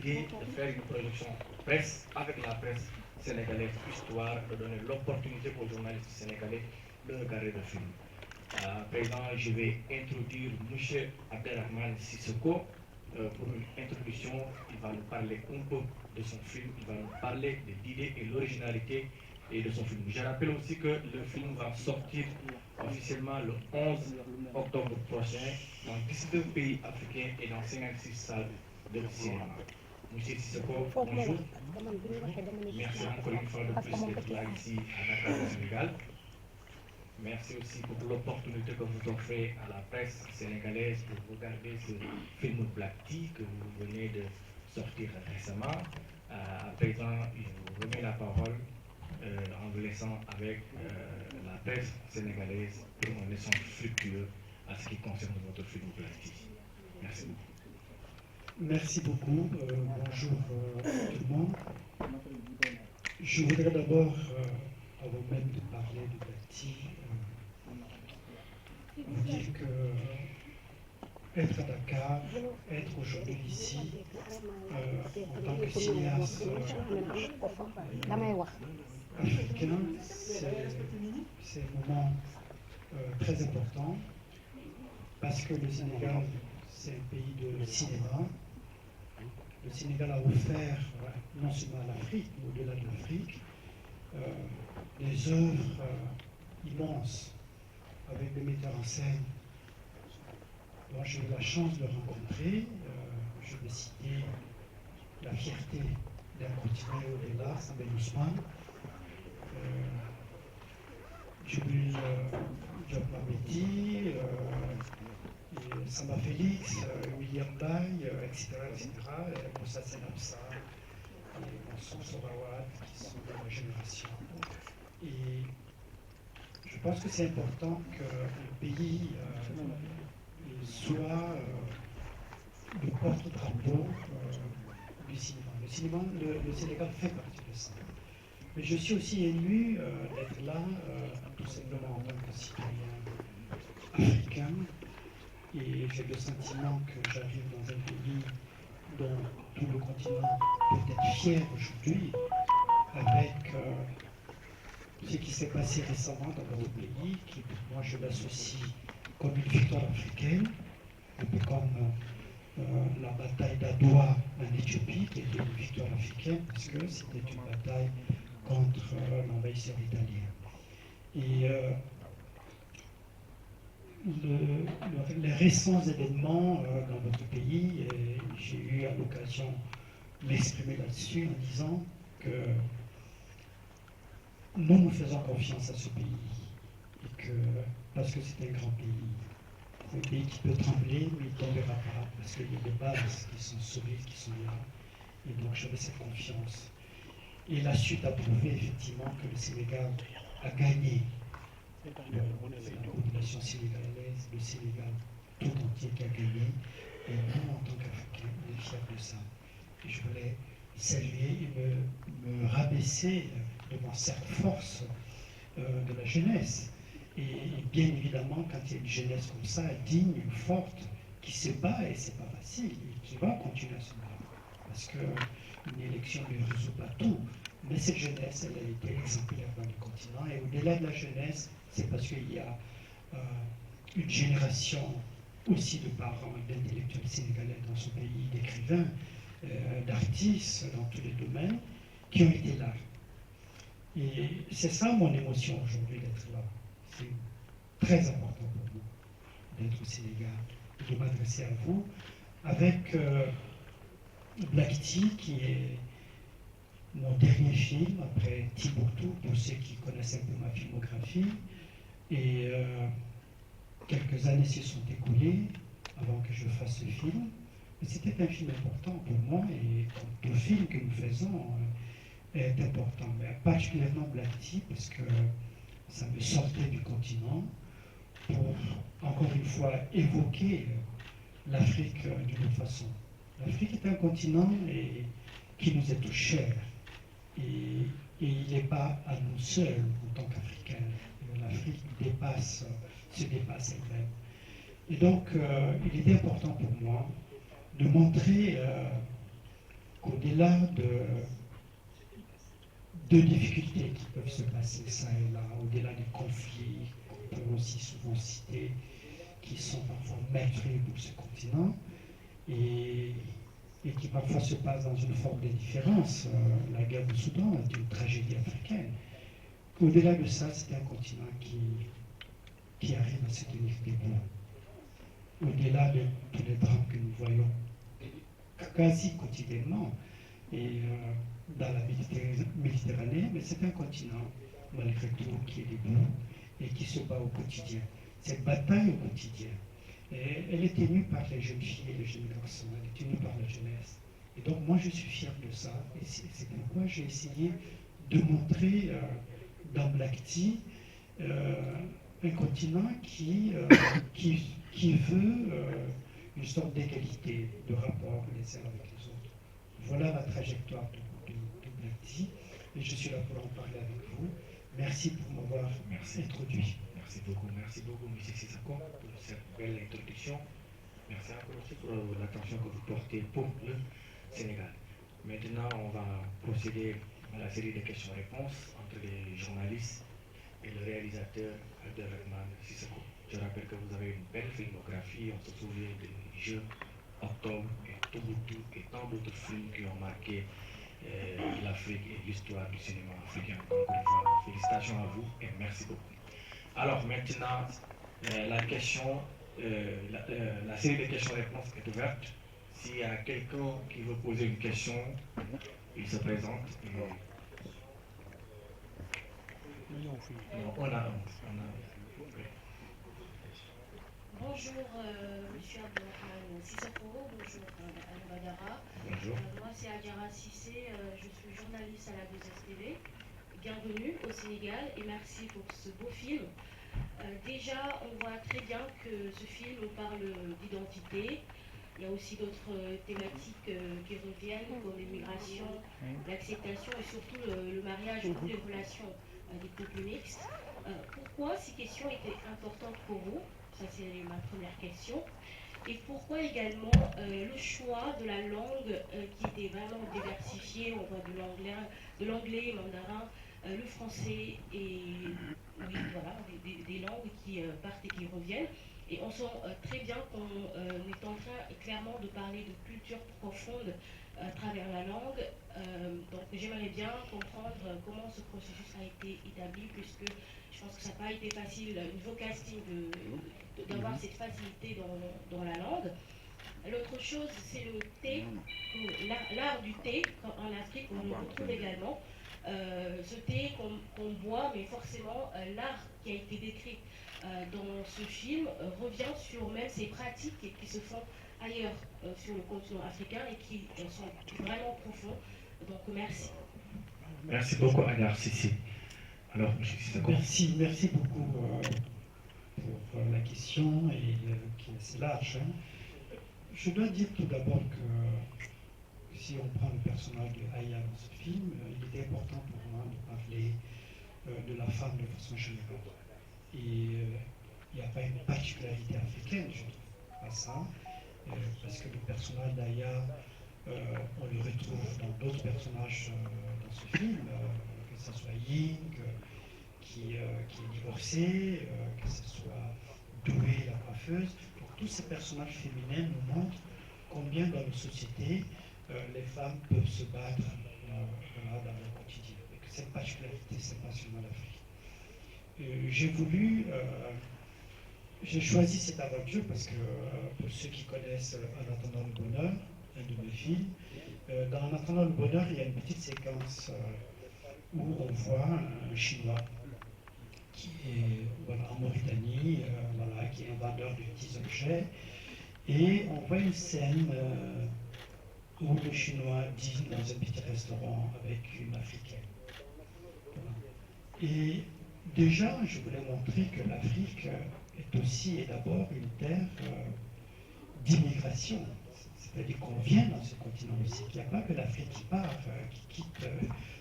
l'idée de faire une projection presse avec la presse sénégalaise, histoire de donner l'opportunité aux journalistes sénégalais de regarder le film. À présent, je vais introduire M. Abdelrahman Sissoko pour une introduction. Il va nous parler un peu de son film, il va nous parler de l'idée et l'originalité et de son film. Je rappelle aussi que le film va sortir officiellement le 11 octobre prochain dans 19 pays africains et dans 56 salles de cinéma. Monsieur Sissoko, bonjour. Merci encore une fois de plus d'être là ici à Dakar, au Sénégal. Merci aussi pour l'opportunité que vous offrez à la presse sénégalaise pour regarder ce film Black Tea que vous venez de sortir récemment. À présent, je vous remets la parole en vous laissant avec la presse sénégalaise pour un échange fructueux à ce qui concerne votre film Black Tea. Merci beaucoup. Merci beaucoup. Bonjour tout le monde. Je voudrais d'abord, avant même de parler de Black Tea, vous dire que être à Dakar, être aujourd'hui ici, en tant que cinéaste africain, c'est un moment très important parce que le Sénégal, c'est un pays de cinéma. Le Sénégal a offert, non seulement à l'Afrique, mais au-delà de l'Afrique, des œuvres immenses avec des metteurs en scène dont j'ai eu la chance de rencontrer. Je vais citer La fierté d'un continent au-delà, Sambé Ousmane, Djibril Diop Mabedi, Samba Félix, William Baye, etc., Moussa Senapsa, et Mansour Sorawat, qui sont de ma génération. Et je pense que c'est important que le pays soit le porte-drapeau du cinéma. Le Sénégal fait partie de ça. Mais je suis aussi ému d'être là, tout simplement en tant que citoyen africain. Et j'ai le sentiment que j'arrive dans un pays dont tout le continent peut être fier aujourd'hui, avec ce qui s'est passé récemment dans notre pays, qui pour moi je l'associe comme une victoire africaine, un peu comme la bataille d'Adwa en Éthiopie, qui était une victoire africaine, parce que c'était une bataille contre l'envahisseur italien. Et les récents événements dans notre pays, j'ai eu à l'occasion de m'exprimer là-dessus en disant que nous faisons confiance à ce pays, et que, parce que c'est un grand pays, un pays qui peut trembler, mais il ne tombera pas, parce qu'il y a des bases qui sont solides, qui sont là, et donc j'avais cette confiance. Et la suite a prouvé effectivement que le Sénégal a gagné. La population sénégalaise, le Sénégal tout entier qui a gagné, et nous, en tant qu'Africains, on est fiers de ça. Et je voulais saluer et me rabaisser devant cette force de la jeunesse. Et bien évidemment, quand il y a une jeunesse comme ça, digne, forte, qui se bat, et c'est pas facile, et qui va continuer à se battre. Parce qu'une élection ne résout pas tout. Mais cette jeunesse, elle a été exemplaire dans le continent. Et au-delà de la jeunesse, c'est parce qu'il y a une génération aussi de parents, d'intellectuels sénégalais dans ce pays, d'écrivains, d'artistes dans tous les domaines, qui ont été là. Et c'est ça mon émotion aujourd'hui d'être là. C'est très important pour moi d'être au Sénégal, de m'adresser à vous, avec Black Tea, qui est mon dernier film, après Timbuktu, pour ceux qui connaissent un peu ma filmographie. Et quelques années se sont écoulées avant que je fasse ce film. Mais c'était un film important pour moi, et tout film que nous faisons est important. Mais particulièrement Black Tea, parce que ça me sortait du continent pour, encore une fois, évoquer l'Afrique d'une autre façon. L'Afrique est un continent qui nous est tout cher. Et il n'est pas à nous seuls en tant qu'Africains. L'Afrique se dépasse elle-même. Et donc, il était important pour moi de montrer au-delà de difficultés qui peuvent se passer ça et là, au-delà des conflits qu'on peut aussi souvent citer, qui sont parfois meurtriers pour ce continent, et qui parfois se passent dans une forme d'indifférence. La guerre du Soudan est une tragédie africaine. Au-delà de ça, c'est un continent qui arrive à se tenir debout. Au-delà de tous les drames que nous voyons quasi quotidiennement et dans la Méditerranée, mais c'est un continent, malgré tout, qui est debout et qui se bat au quotidien. Cette bataille au quotidien, et elle est tenue par les jeunes filles et les jeunes garçons, elle est tenue par la jeunesse. Et donc moi je suis fier de ça, et c'est pourquoi j'ai essayé de montrer dans Black Tea un continent qui veut une sorte d'égalité, de rapport les uns avec les autres. Voilà la trajectoire de Black Tea, et je suis là pour en parler avec vous. Merci pour m'avoir introduit. Merci beaucoup, M. Sissako, pour cette belle introduction. Merci encore aussi pour l'attention que vous portez pour le Sénégal. Maintenant, on va procéder à la série de questions-réponses entre les journalistes et le réalisateur Abdelrahman Sissako. Je rappelle que vous avez une belle filmographie. On se souvient des Jeux, Octobre et Tombouctou et tant d'autres films qui ont marqué l'Afrique et l'histoire du cinéma africain. Encore une fois, félicitations à vous et merci beaucoup. Alors maintenant, la série de questions-réponses est ouverte. S'il y a quelqu'un qui veut poser une question, il se présente. On a. Bonjour, monsieur Abdelrahman Sissako, bonjour Anne Badara. Bonjour. Moi c'est Adjara Sissé, je suis journaliste à la 2STV. Bienvenue au Sénégal et merci pour ce beau film. Déjà, on voit très bien que ce film parle d'identité. Il y a aussi d'autres thématiques qui reviennent, comme l'immigration, l'acceptation et surtout le mariage ou les relations des couples mixtes. Pourquoi ces questions étaient importantes pour vous? Ça, c'est ma première question. Et pourquoi également le choix de la langue qui était vraiment diversifiée? On voit de l'anglais, mandarin, le français et oui, voilà, des langues qui partent et qui reviennent. Et on sent très bien qu'on est en train clairement de parler de culture profonde à travers la langue. Donc j'aimerais bien comprendre comment ce processus a été établi, puisque je pense que ça n'a pas été facile, niveau casting, d'avoir cette facilité dans la langue. L'autre chose, c'est le thé, l'art du thé en Afrique, on le retrouve également. Ce thé qu'on boit, mais forcément l'art qui a été décrit dans ce film revient sur même ces pratiques qui se font ailleurs sur le continent africain et qui sont vraiment profonds. Donc merci. Merci beaucoup Adjara Sissé. Alors, M. Sissako. Merci beaucoup pour la question et qui est assez large. Je dois dire tout d'abord que si on prend le personnage de Aya dans ce film, il était important pour moi de parler de la femme de façon générale. Et il n'y a pas une particularité africaine, je trouve pas ça, parce que le personnage d'Aya, on le retrouve dans d'autres personnages dans ce film, que ce soit Ying, qui est divorcée, que ce soit Doué, la coiffeuse. Donc, tous ces personnages féminins nous montrent combien dans nos sociétés, les femmes peuvent se battre dans leur quotidien. Et que cette particularité, c'est pas seulement l'Afrique. J'ai choisi cette aventure parce que, pour ceux qui connaissent En attendant le bonheur, un de mes films, dans En attendant le bonheur, il y a une petite séquence où on voit un Chinois qui est en Mauritanie, qui est un vendeur de petits objets, et on voit une scène où le Chinois dîne dans un petit restaurant avec une Africaine. Voilà. Et déjà, je voulais montrer que l'Afrique est aussi et d'abord une terre d'immigration. C'est-à-dire qu'on vient dans ce continent aussi, qu'il n'y a pas que l'Afrique qui part, qui quitte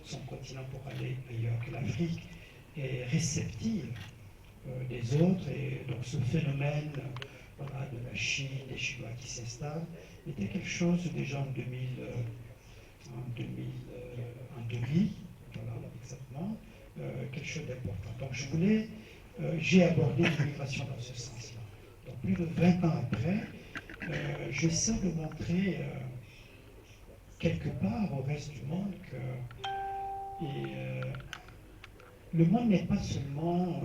son continent pour aller ailleurs, que l'Afrique est réceptive des autres, et donc ce phénomène de la Chine, des Chinois qui s'installent, était quelque chose déjà en Donc j'ai abordé l'immigration dans ce sens-là. Donc plus de 20 ans après, j'essaie de montrer quelque part au reste du monde que le monde n'est pas seulement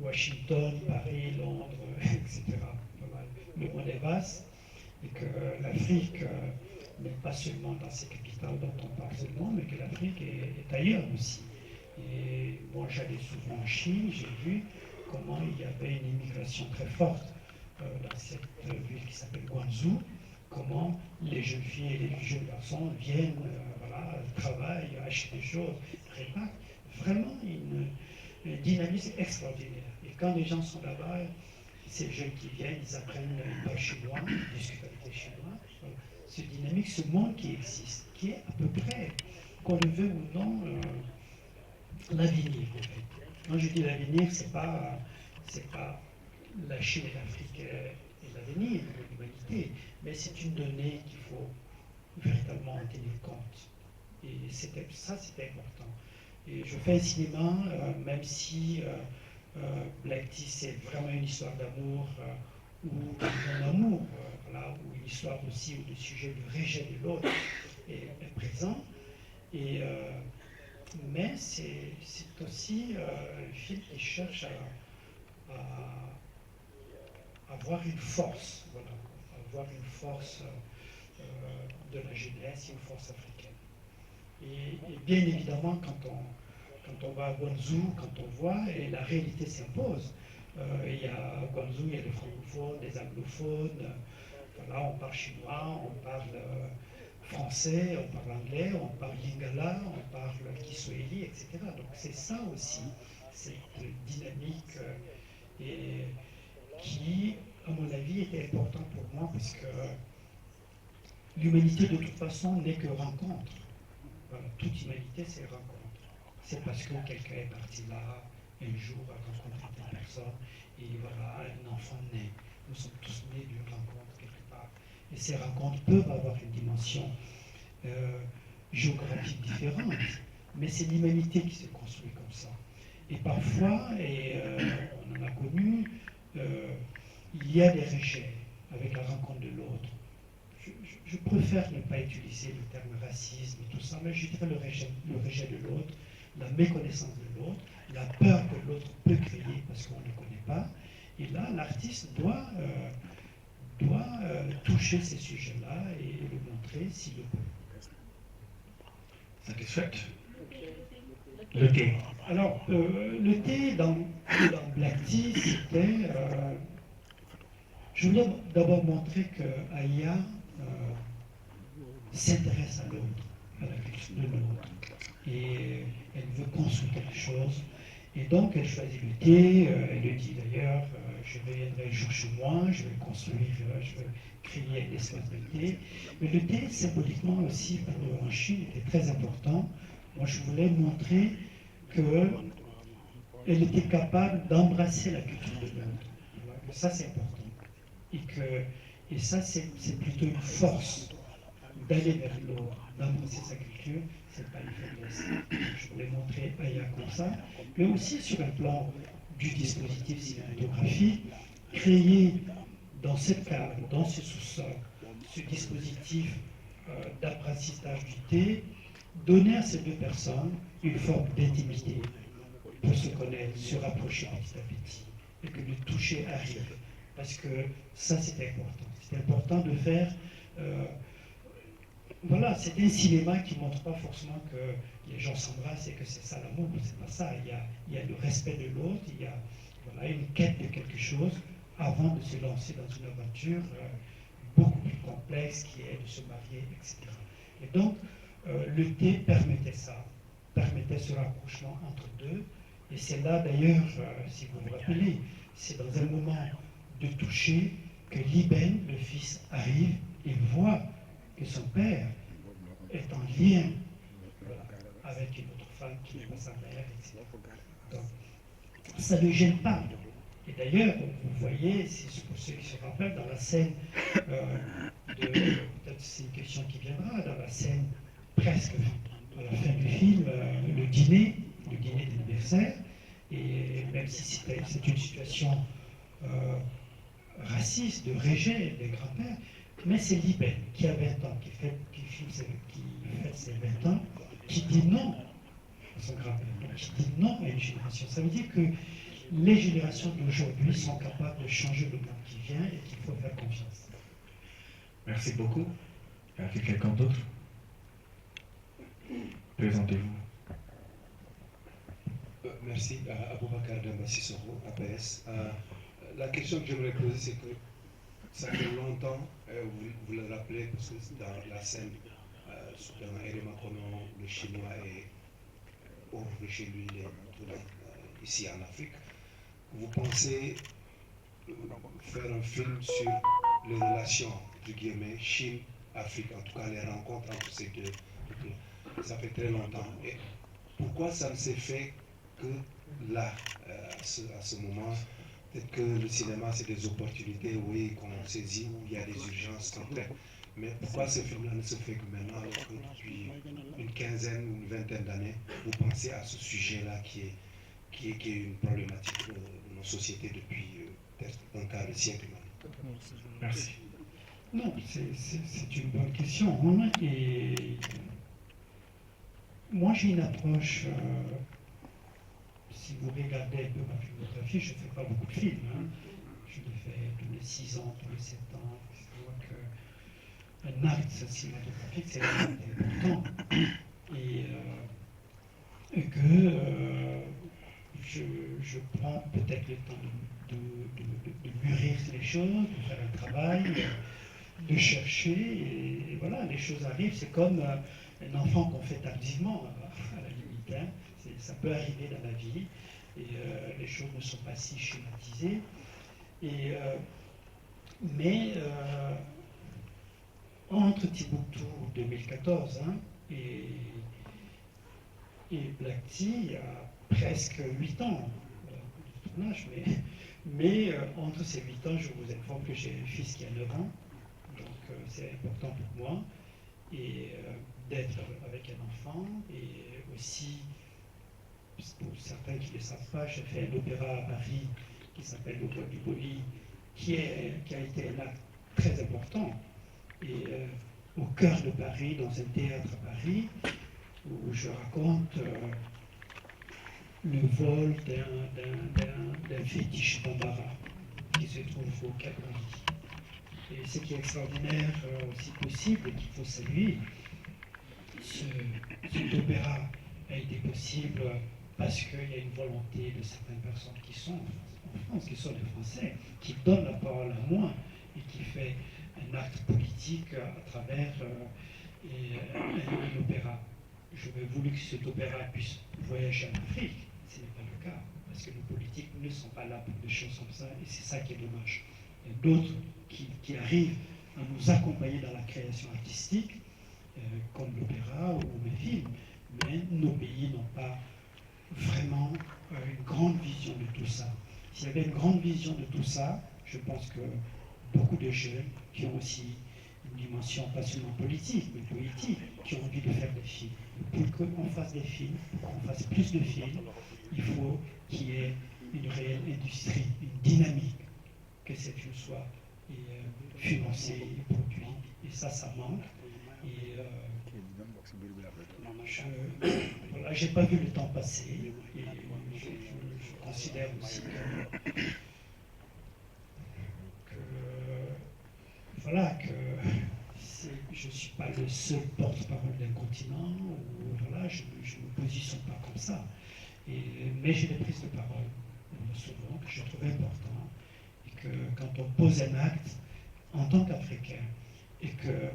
Washington, Paris, Londres, etc. Voilà. Le monde est vaste et que l'Afrique n'est pas seulement dans ces capitales dont on parle seulement, mais que l'Afrique est ailleurs aussi. Et moi, j'allais souvent en Chine, j'ai vu comment il y avait une immigration très forte dans cette ville qui s'appelle Guangzhou, comment les jeunes filles et les jeunes garçons viennent, voilà, travaillent, achètent des choses, répartent. Vraiment une dynamisme extraordinaire. Et quand les gens sont là-bas, ces jeunes qui viennent, ils apprennent, ils parlent chinois, ils discutent avec les Chinois. Donc, ce dynamique, ce monde qui existe, qui est à peu près, qu'on le veut ou non, l'avenir, en fait. Quand je dis l'avenir, c'est pas la Chine et l'Afrique et l'avenir de l'humanité, mais c'est une donnée qu'il faut véritablement en tenir compte. Et ça, c'était important. Et je fais un cinéma, même si Black Tea, c'est vraiment une histoire d'amour ou non-amour, voilà, ou une histoire aussi où le sujet du rejet de l'autre est présent. Et, mais c'est aussi un film qui cherche à avoir une force, voilà, avoir une force de la jeunesse, une force africaine. Et bien évidemment, quand on va à Guangzhou, quand on voit, et la réalité s'impose. À Guangzhou, il y a des francophones, des anglophones, voilà, on parle chinois, on parle français, on parle anglais, on parle lingala, on parle kiswahili, etc. Donc c'est ça aussi, cette dynamique et qui, à mon avis, était important pour moi parce que l'humanité, de toute façon, n'est que rencontre. Voilà, toute humanité, c'est rencontre. C'est parce que quelqu'un est parti là, un jour, a rencontré telle personne, et voilà, un enfant naît. Nous sommes tous nés d'une rencontre quelque part. Et ces rencontres peuvent avoir une dimension géographique différente, mais c'est l'humanité qui se construit comme ça. Et parfois, et on en a connu, il y a des rejets avec la rencontre de l'autre. Je préfère ne pas utiliser le terme racisme et tout ça, mais je dirais le rejet de l'autre, la méconnaissance de l'autre, la peur que l'autre peut créer parce qu'on ne le connaît pas. Et là, l'artiste doit toucher ces sujets-là et le montrer s'il le peut. Satisfaite. Le thé. Alors, le thé dans Black Tea, c'était... je voulais d'abord montrer que Aya s'intéresse à l'autre, à la culture de l'autre. Et elle veut construire quelque chose. Et donc, elle choisit le thé. Elle le dit d'ailleurs, je viendrai un jour chez moi, je vais construire, je vais créer un espace de thé. Mais le thé, symboliquement aussi, pour nous en Chine, était très important. Moi, je voulais montrer qu'elle était capable d'embrasser la culture de l'autre. Voilà, ça, c'est important. Et ça, c'est plutôt une force d'aller vers l'autre, d'embrasser sa culture, c'est pas une faiblesse. Je voulais montrer Aya comme ça, mais aussi sur un plan du dispositif cinématographique, créer dans cette cave, dans ce sous-sol, ce dispositif d'apprentissage du thé, donner à ces deux personnes une forme d'intimité pour se connaître, se rapprocher petit à petit, et que le toucher arrive. Parce que ça, c'est important. C'est important de faire... voilà, c'est un cinéma qui ne montre pas forcément que les gens s'embrassent et que c'est ça l'amour. C'est pas ça. Il y a le respect de l'autre, il y a voilà, une quête de quelque chose avant de se lancer dans une aventure beaucoup plus complexe qui est de se marier, etc. Et donc, le thé permettait ça, permettait ce rapprochement entre deux. Et c'est là d'ailleurs, si vous vous rappelez, c'est dans un moment de toucher que Liben, le fils, arrive et voit que son père est en lien avec une autre femme qui n'est pas sa mère, etc. Donc, ça ne gêne pas. Et d'ailleurs, vous voyez, pour ceux qui se rappellent, dans la scène peut-être c'est une question qui viendra, dans la scène presque à la fin du film le dîner d'anniversaire. Et même si c'est une situation raciste, de rejet des grands-pères, mais c'est Liben qui a 20 ans, qui fête ses 20 ans, qui dit non à son grand-père, qui dit non à une génération. Ça veut dire que les générations d'aujourd'hui sont capables de changer le monde qui vient et qu'il faut faire confiance. Merci beaucoup. Y a-t-il quelqu'un d'autre? Présentez-vous. Merci à Aboubacar Damba-Sissoko, APS. La question que j'aimerais poser, c'est que ça fait longtemps, vous le rappelez, parce que dans la scène, dans Erema Kono, le chinois est ouvre chez lui les tournées ici en Afrique. Vous pensez faire un film sur les relations, du guillemets, Chine-Afrique, en tout cas les rencontres entre ces deux peuples. Ça fait très longtemps. Et pourquoi ça ne s'est fait que là, à ce moment? Peut-être que le cinéma, c'est des opportunités, oui, qu'on saisit, où il y a des urgences concrètes. Mais pourquoi ce film-là ne se fait que maintenant, alors que depuis une quinzaine ou une vingtaine d'années, vous pensez à ce sujet-là qui est une problématique de nos sociétés depuis peut-être un quart de siècle maintenant? Merci. Non, c'est une bonne question. Et moi, j'ai une approche. Si vous regardez un peu ma filmographie, je ne fais pas beaucoup de films. Je le fais tous les 6 ans, tous les 7 ans. Je vois qu'un acte cinématographique, c'est important. Et que je prends peut-être le temps de mûrir les choses, de faire un travail, de chercher. Et voilà, les choses arrivent. C'est comme un enfant qu'on fait tardivement, à la limite. Ça peut arriver dans la vie. Et les choses ne sont pas si schématisées. Mais entre Timbuktu 2014 et Black Tea, il y a presque 8 ans de tournage, mais entre ces 8 ans, je vous informe que j'ai un fils qui a 9 ans, donc c'est important pour moi, et d'être avec un enfant, et aussi, pour certains qui ne le savent pas, j'ai fait un opéra à Paris qui s'appelle l'Opéra du Boli, qui a été un acte très important, et au cœur de Paris, dans un théâtre à Paris, où je raconte le vol d'un fétiche Bambara qui se trouve au Cameroun. Et ce qui est extraordinaire, aussi possible, et qu'il faut saluer, cet opéra a été possible parce qu'il y a une volonté de certaines personnes qui sont en France, qui sont des Français, qui donnent la parole à moi et qui fait un acte politique à travers un opéra. J'aurais voulu que cet opéra puisse voyager en Afrique. Ce n'est pas le cas, parce que les politiques ne sont pas là pour des choses comme ça, et c'est ça qui est dommage. Il y a d'autres qui arrivent à nous accompagner dans la création artistique, comme l'opéra ou les films, mais nos pays n'ont pas vraiment une grande vision de tout ça. S'il y avait une grande vision de tout ça, je pense que beaucoup de jeunes qui ont aussi une dimension pas seulement politique, mais politique, qui ont envie de faire des films. Pour qu'on fasse des films, pour qu'on fasse plus de films, il faut qu'il y ait une réelle industrie, une dynamique, que ces films soient financés, produits. Et ça manque. Et j'ai pas vu le temps passer. Et je considère aussi que je ne suis pas le seul porte-parole d'un continent, je ne me positionne pas comme ça. Mais j'ai des prises de parole, souvent, que je trouve important, et que quand on pose un acte, en tant qu'Africain, et que,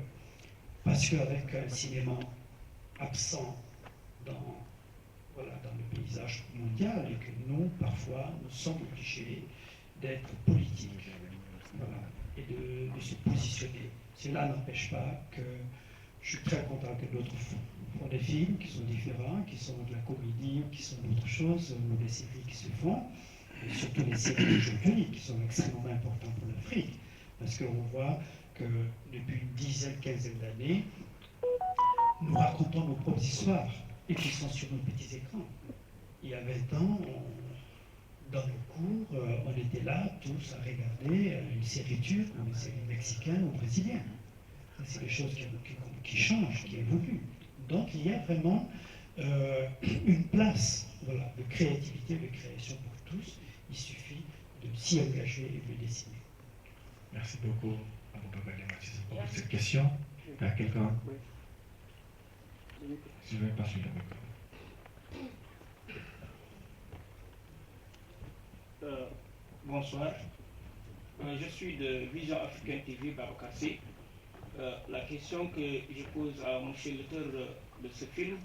parce qu'avec un cinéma absent dans le paysage mondial, et que nous, parfois, nous sommes obligés d'être politiques. Voilà, et de se positionner. Cela n'empêche pas que je suis très content que d'autres font des films qui sont différents, qui sont de la comédie, ou qui sont d'autres choses, ou des séries qui se font, et surtout les séries d'aujourd'hui qui sont extrêmement importantes pour l'Afrique, parce qu'on voit que depuis une dizaine, quinzaine d'années, nous racontons nos propres histoires et qui sont sur nos petits écrans. Il y a 20 ans, dans nos cours, on était là tous à regarder une série turque, ou une série mexicaine ou brésilienne. C'est des choses qui changent, qui évoluent. Donc il y a vraiment une place, voilà, de créativité, de création pour tous. Il suffit de s'y engager et de le dessiner. Merci beaucoup à vous, Papa Matisse, pour cette question. Il y a quelqu'un? Je ne vais pas suivre le micro. Bonsoir. Je suis de Vision Africaine TV Barokassi. La question que je pose à M. l'auteur de ce film,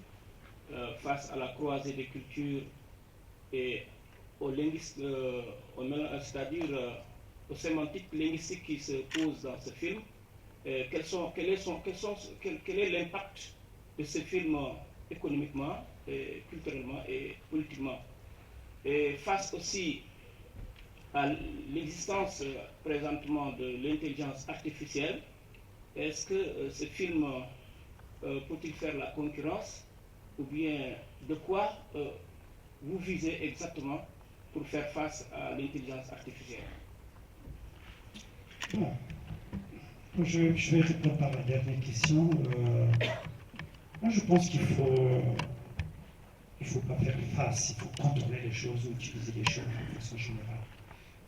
face à la croisée des cultures et aux linguistes, c'est-à-dire aux sémantiques linguistiques qui se posent dans ce film, quel est l'impact de ce film économiquement, et culturellement et politiquement, et face aussi à l'existence présentement de l'intelligence artificielle. Est-ce que ce film peut-il faire la concurrence, ou bien de quoi vous visez exactement pour faire face à l'intelligence artificielle? Bon, je vais répondre par la dernière question. Moi, je pense qu'il faut pas faire face, il faut contourner les choses ou utiliser les choses de façon générale.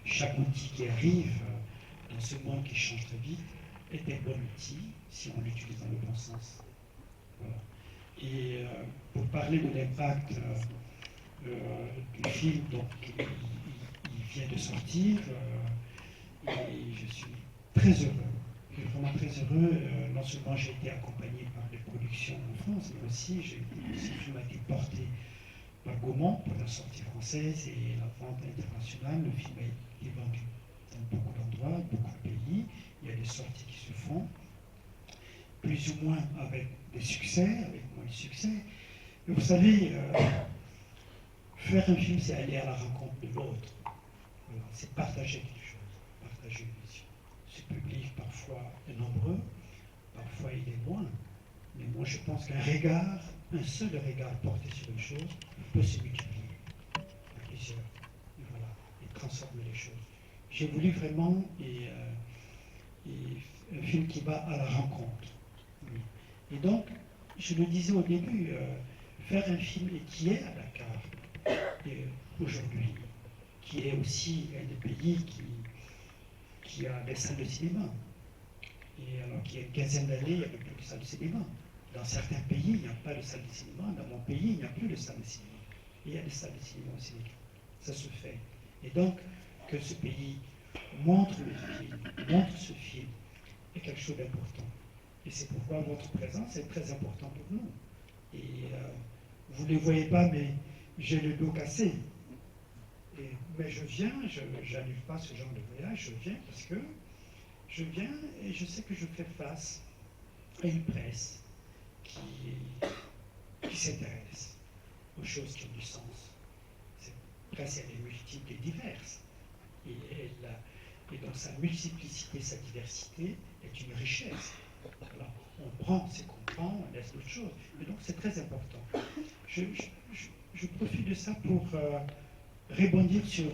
Chaque outil qui arrive dans ce monde qui change très vite est un bon outil si on l'utilise dans le bon sens. Voilà. Et pour parler de l'impact du film, donc il vient de sortir, et je suis très heureux. Je suis vraiment très heureux. Non seulement j'ai été accompagné par des productions en France, mais aussi ce film a été porté par Gaumont pour la sortie française et la vente internationale. Le film a été vendu dans beaucoup d'endroits, beaucoup de pays. Il y a des sorties qui se font, plus ou moins avec des succès, avec moins de succès. Mais vous savez, faire un film, c'est aller à la rencontre de l'autre. Voilà, c'est partager quelque chose, partager une vision. Ce public, parfois, est nombreux, parfois il est moins. Mais moi, je pense qu'un regard, un seul regard porté sur une chose, peut se multiplier à plusieurs. Et voilà, et transformer les choses. J'ai voulu vraiment un film qui va à la rencontre. Oui. Et donc, je le disais au début, faire un film qui est à Dakar aujourd'hui, qui est aussi un des pays qui a des salles de cinéma. Et alors qu'il y a une quinzaine d'années, il n'y avait plus de salles de cinéma. Dans certains pays, il n'y a pas de salle de cinéma. Dans mon pays, il n'y a plus de salle de cinéma. Il y a des salles de cinéma au Sénégal. Ça se fait. Et donc, que ce pays montre ce film est quelque chose d'important. Et c'est pourquoi votre présence est très importante pour nous. Et vous ne les voyez pas, mais j'ai le dos cassé. Mais je viens, je n'annule pas ce genre de voyage, je viens parce que je viens et je sais que je fais face à une presse qui s'intéresse aux choses qui ont du sens. Cette presse, elle est multiple et diverse. Et dans sa multiplicité, sa diversité, est une richesse. Alors, on prend ce qu'on prend, on laisse d'autres choses. Et donc, c'est très important. Je profite de ça pour rebondir sur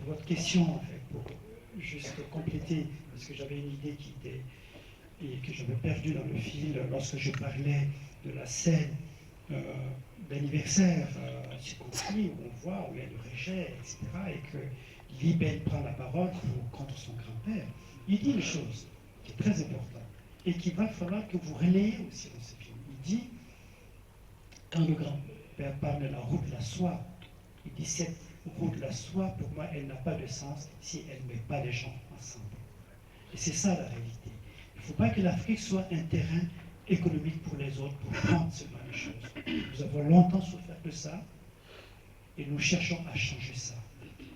votre question, en fait, pour juste compléter, parce que j'avais une idée et que j'avais perdue dans le fil lorsque je parlais de la scène d'anniversaire circonscrit, où on voit, où il y a le rejet, etc., et que Libelle prend la parole contre son grand-père. Il dit une chose qui est très importante et qu'il va falloir que vous relayez aussi dans ce film. Il dit, quand le grand-père parle de la route de la soie, il dit cette route de la soie, pour moi, elle n'a pas de sens si elle ne met pas les gens ensemble. Et c'est ça la réalité. Il ne faut pas que l'Afrique soit un terrain économique pour les autres, pour prendre seulement les choses. Nous avons longtemps souffert de ça et nous cherchons à changer ça.